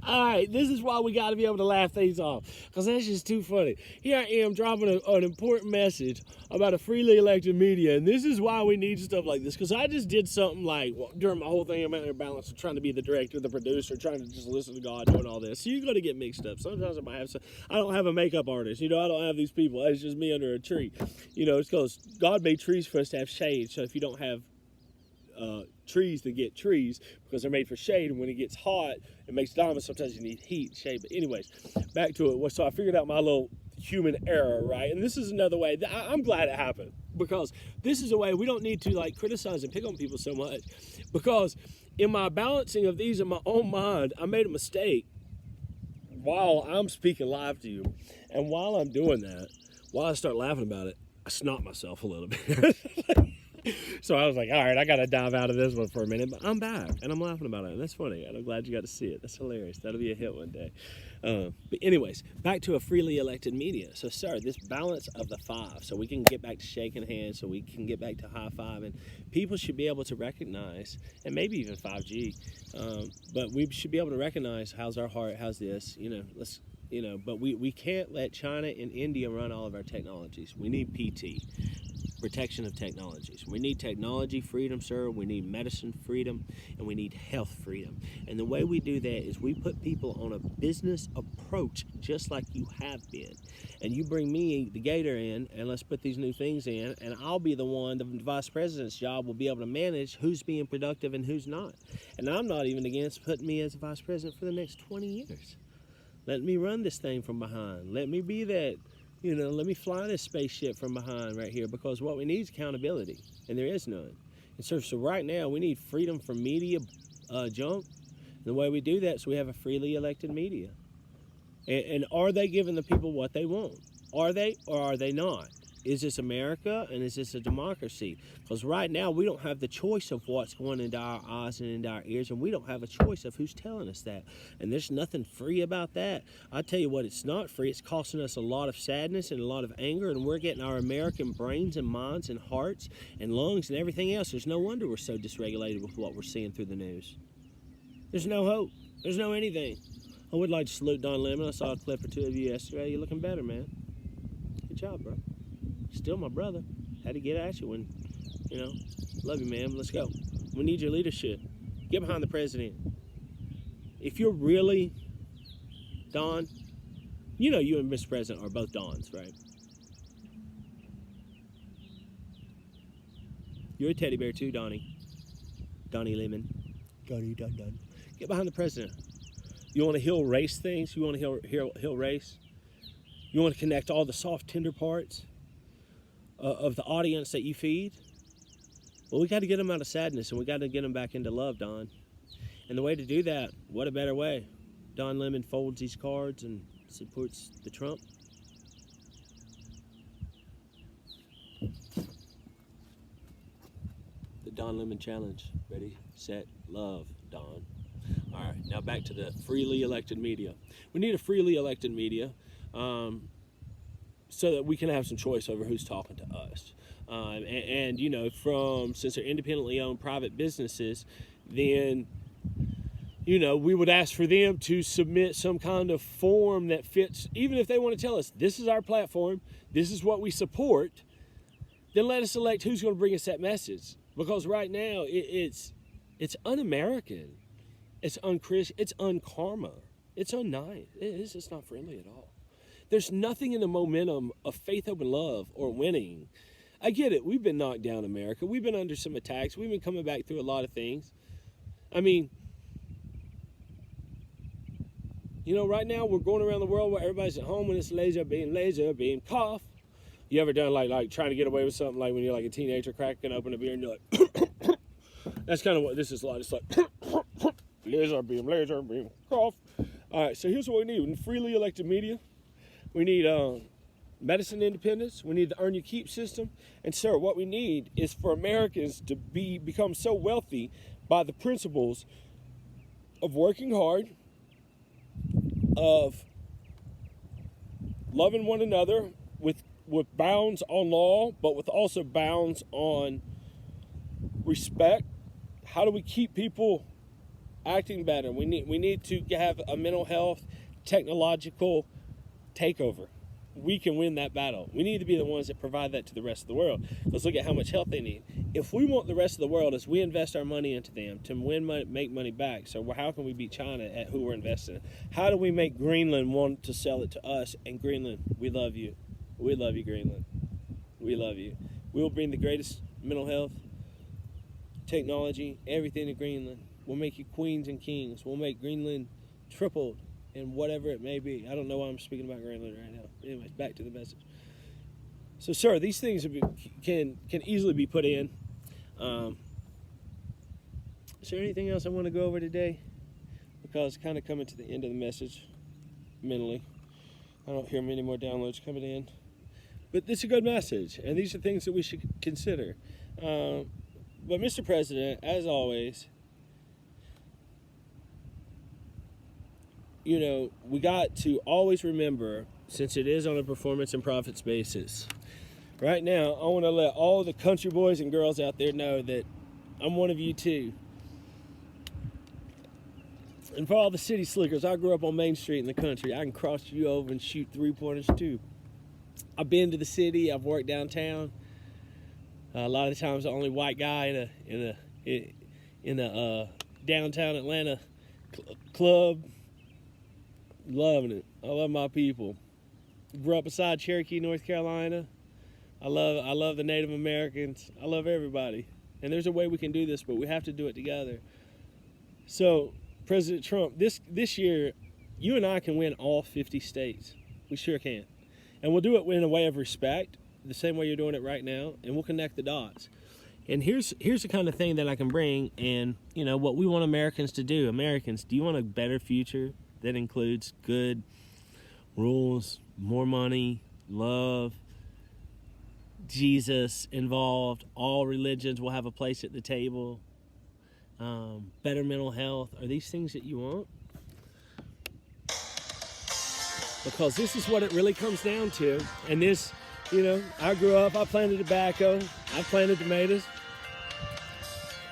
All right, this is why we got to be able to laugh things off, because that's just too funny. Here I am dropping an important message about a freely elected media, and this is why we need stuff like this, because I just did something like, during my whole thing, I'm out there balanced, trying to be the director, the producer, trying to just listen to God, doing all this. So you're going to get mixed up. Sometimes I might have some, I don't have a makeup artist, I don't have these people. It's just me under a tree. It's because God made trees for us to have shade, so if you don't have trees to get trees because they're made for shade, and when it gets hot it makes diamonds. Sometimes you need heat and shade. But anyways, back to it. So I figured out my little human error, right? And this is another way that I'm glad it happened, because this is a way we don't need to like criticize and pick on people so much, because in my balancing of these in my own mind I made a mistake while I'm speaking live to you, and while I'm doing that, while I start laughing about it, I snot myself a little bit. So I was like, all right, I got to dive out of this one for a minute. But I'm back, and I'm laughing about it. And that's funny. And I'm glad you got to see it. That's hilarious. That'll be a hit one day. But anyways, back to a freely elected media. So, sir, this balance of the five, so we can get back to shaking hands, so we can get back to high-fiving. People should be able to recognize, and maybe even 5G, but we should be able to recognize how's our heart, how's this, but we can't let China and India run all of our technologies. We need PT. Protection of technologies. We need technology freedom, sir. We need medicine freedom, and we need health freedom. And the way we do that is we put people on a business approach, just like you have been. And you bring me, the gator, in, and let's put these new things in, and I'll be the one, the vice president's job will be able to manage who's being productive and who's not. And I'm not even against putting me as a vice president for the next 20 years. Let me run this thing from behind. Let me be that. Let me fly this spaceship from behind right here, because what we need is accountability, and there is none. And so right now, we need freedom from media junk. And the way we do that is we have a freely elected media. And are they giving the people what they want? Are they, or are they not? Is this America, and is this a democracy? Because right now, we don't have the choice of what's going into our eyes and into our ears, and we don't have a choice of who's telling us that. And there's nothing free about that. I tell you what, it's not free. It's costing us a lot of sadness and a lot of anger, and we're getting our American brains and minds and hearts and lungs and everything else. There's no wonder we're so dysregulated with what we're seeing through the news. There's no hope. There's no anything. I would like to salute Don Lemon. I saw a clip or two of you yesterday. You're looking better, man. Good job, bro. Still my brother. Had to get at you when, love you, man. Let's go. We need your leadership. Get behind the president. If you're really Don, you and Mr. President are both Dons, right? You're a teddy bear too, Donnie. Donnie Lemon. Donnie Dun Dun. Get behind the president. You want to heal race things? You want to heal race? You want to connect all the soft, tender parts of the audience that you feed? Well, we got to get them out of sadness, and we got to get them back into love, Don. And the way to do that, what a better way? Don Lemon folds these cards and supports the Trump. The Don Lemon Challenge. Ready, set, love, Don. All right, now back to the freely elected media. We need a freely elected media. So that we can have some choice over who's talking to us. Since they're independently owned private businesses, then, we would ask for them to submit some kind of form that fits, even if they want to tell us, this is our platform, this is what we support, then let us select who's going to bring us that message. Because right now, it's un-American, it's un-Christian, it's un-karma, it's un-nice, it's just not friendly at all. There's nothing in the momentum of faith, hope, and love or winning. I get it. We've been knocked down, America. We've been under some attacks. We've been coming back through a lot of things. I mean, right now we're going around the world where everybody's at home and it's laser beam, cough. You ever done like trying to get away with something, like when you're like a teenager cracking open a beer and you're like, that's kind of what this is like. It's like, laser beam, cough. All right, so here's what we need. We need freely elected media. We need medicine independence. We need the earn your keep system. And sir, what we need is for Americans to become so wealthy by the principles of working hard, of loving one another with bounds on law, but with also bounds on respect. How do we keep people acting better. We need to have a mental health technological takeover. We can win that battle. We need to be the ones that provide that to the rest of the world. Let's look at how much help they need. If we want the rest of the world, as we invest our money into them to win money, make money back. So how can we beat China at who we're investing in? How do we make Greenland want to sell it to us? And Greenland, we love you. We love you, Greenland. We love you. We will bring the greatest mental health, technology, everything to Greenland. We'll make you queens and kings. We'll make Greenland tripled in whatever it may be. I don't know why I'm speaking about Greenland right now. Anyways, back to the message. So, sir, these things can easily be put in. Is there anything else I want to go over today? Because kind of coming to the end of the message mentally. I don't hear many more downloads coming in. But this is a good message, and these are things that we should consider. But, Mr. President, as always, you know, we got to always remember, since it is on a performance and profits basis, right now, I want to let all the country boys and girls out there know that I'm one of you too. And for all the city slickers, I grew up on Main Street in the country. I can cross you over and shoot three-pointers too. I've been to the city. I've worked downtown. A lot of the times, the only white guy in a downtown Atlanta club. Loving it. I love my people. Grew up beside Cherokee, North Carolina. I love the Native Americans. I love everybody. And there's a way we can do this, but we have to do it together. So, President Trump, this year, you and I can win all 50 states. We sure can. And we'll do it in a way of respect, the same way you're doing it right now, and we'll connect the dots. And here's the kind of thing that I can bring, and, you know, what we want Americans to do. Americans, do you want a better future that includes good rules, more money, love, Jesus involved, all religions will have a place at the table, better mental health? Are these things that you want? Because this is what it really comes down to. And this, you know, I grew up, I planted tobacco, I planted tomatoes.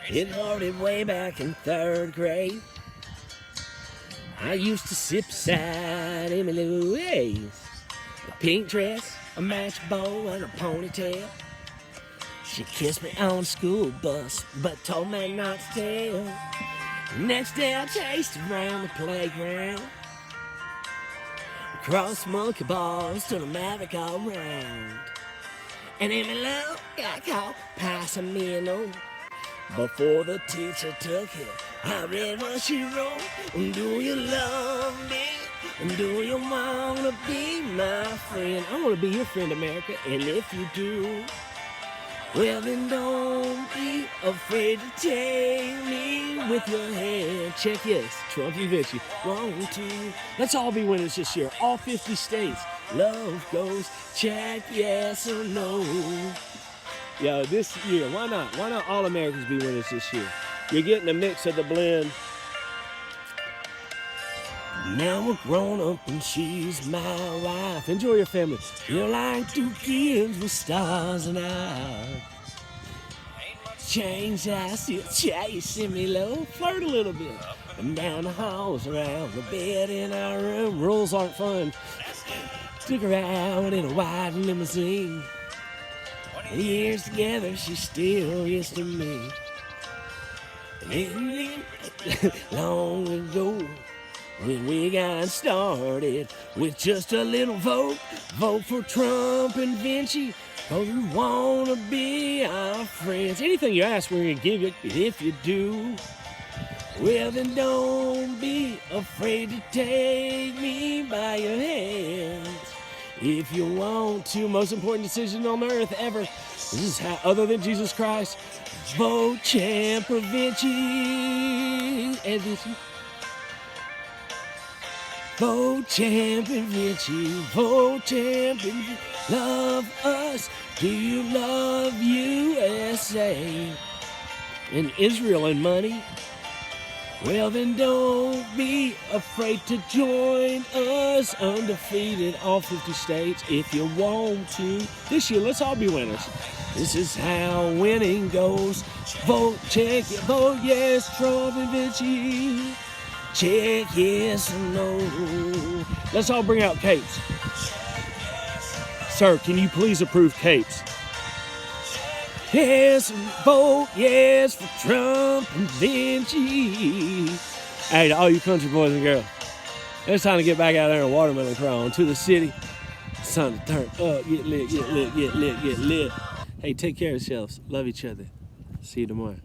It started way back in 3rd grade. I used to sit beside Emily Louise, a pink dress, a match bow, and a ponytail. She kissed me on the school bus, but told me not to tell. Next day I chased around the playground, across monkey bars to the Maverick all round. And Emily Lou got caught passing me a note. Before the teacher took it, I read what she wrote. Do you love me? Do you want to be my friend? I want to be your friend, America. And if you do, well then don't be afraid to take me with your hand. Check yes, CHAMPvinchi. 1, 2. Let's all be winners this year. All 50 states. Love goes. Check yes or no. Yo, this year, why not? Why not all Americans be winners this year? You're getting a mix of the blend. Now we're grown up and she's my wife. Enjoy your family. You're like 2 kids with stars and eyes. Change, I still chasing me low. Flirt a little bit. And down the halls, around the bed in our room. Rules aren't fun. Stick around in a white limousine. Years together, she still is to me. And long ago, when we got started with just a little vote for Trump and Vinchi, 'cause we wanna be our friends. Anything you ask, we're gonna give you. If you do, well then don't be afraid to take me by your hands. If you want to, most important decision on earth ever. This is how, other than Jesus Christ, vote CHAMPvinchi LDP. Vote CHAMPvinchi, vote CHAMPvinchi. Love us. Do you love USA? And Israel and money. Well, then don't be afraid to join us, undefeated all 50 states if you want to. This year, let's all be winners. This is how winning goes. Vote, check your vote, yes, Trump and Vinci. Check yes or no. Let's all bring out capes. Sir, can you please approve capes? Yes, vote yes for Trump and Vinci. Hey, to all you country boys and girls, it's time to get back out there and watermelon crawl to the city. It's time to turn up, get lit, get lit, get lit, get lit. Hey, take care of yourselves. Love each other. See you tomorrow.